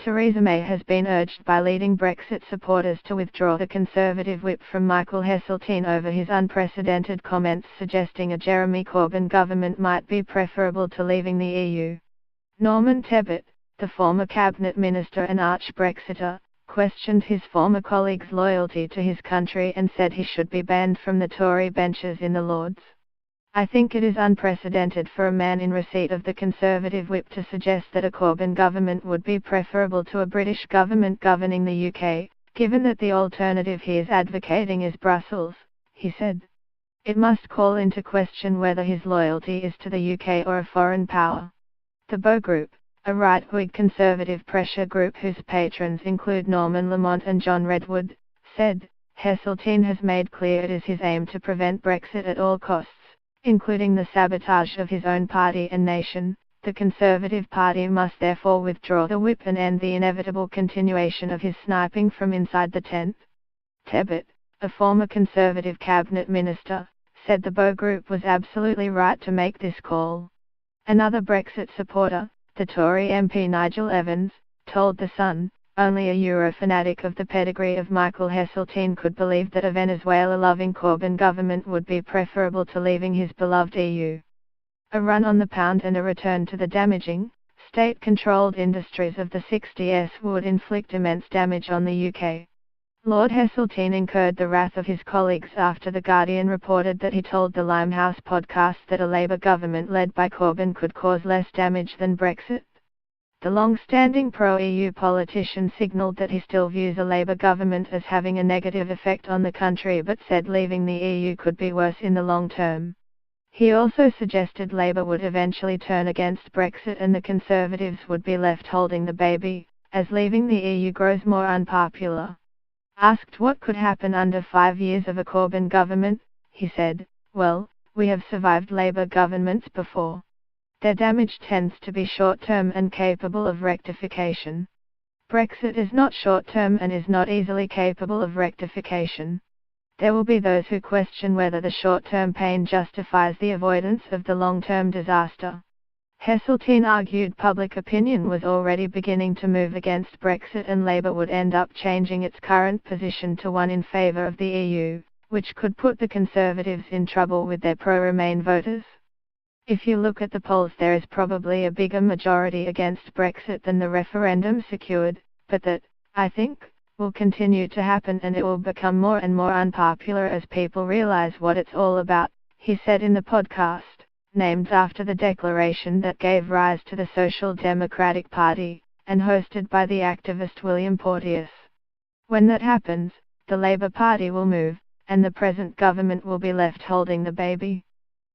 Theresa May has been urged by leading Brexit supporters to withdraw the Conservative whip from Michael Heseltine over his unprecedented comments suggesting a Jeremy Corbyn government might be preferable to leaving the EU. Norman Tebbit, the former cabinet minister and arch-Brexiter, questioned his former colleague's loyalty to his country and said he should be banned from the Tory benches in the Lords. "I think it is unprecedented for a man in receipt of the Conservative whip to suggest that a Corbyn government would be preferable to a British government governing the UK, given that the alternative he is advocating is Brussels," he said. "It must call into question whether his loyalty is to the UK or a foreign power." The Bow Group, a right-wing conservative pressure group whose patrons include Norman Lamont and John Redwood, said, "Heseltine has made clear it is his aim to prevent Brexit at all costs, including the sabotage of his own party and nation. The Conservative Party must therefore withdraw the whip and end the inevitable continuation of his sniping from inside the tent." Tebbit, a former Conservative cabinet minister, said the Bow Group was absolutely right to make this call. Another Brexit supporter, the Tory MP Nigel Evans, told The Sun, "Only a Euro fanatic of the pedigree of Michael Heseltine could believe that a Venezuela-loving Corbyn government would be preferable to leaving his beloved EU. A run on the pound and a return to the damaging, state-controlled industries of the 60s would inflict immense damage on the UK." Lord Heseltine incurred the wrath of his colleagues after The Guardian reported that he told the Limehouse podcast that a Labour government led by Corbyn could cause less damage than Brexit. The long-standing pro-EU politician signalled that he still views a Labour government as having a negative effect on the country but said leaving the EU could be worse in the long term. He also suggested Labour would eventually turn against Brexit and the Conservatives would be left holding the baby, as leaving the EU grows more unpopular. Asked what could happen under 5 years of a Corbyn government, he said, "Well, we have survived Labour governments before. Their damage tends to be short-term and capable of rectification. Brexit is not short-term and is not easily capable of rectification. There will be those who question whether the short-term pain justifies the avoidance of the long-term disaster." Heseltine argued public opinion was already beginning to move against Brexit and Labour would end up changing its current position to one in favour of the EU, which could put the Conservatives in trouble with their pro-Remain voters. "If you look at the polls, there is probably a bigger majority against Brexit than the referendum secured, but that, I think, will continue to happen and it will become more and more unpopular as people realise what it's all about," he said in the podcast, named after the declaration that gave rise to the Social Democratic Party, and hosted by the activist William Porteous. "When that happens, the Labour Party will move, and the present government will be left holding the baby."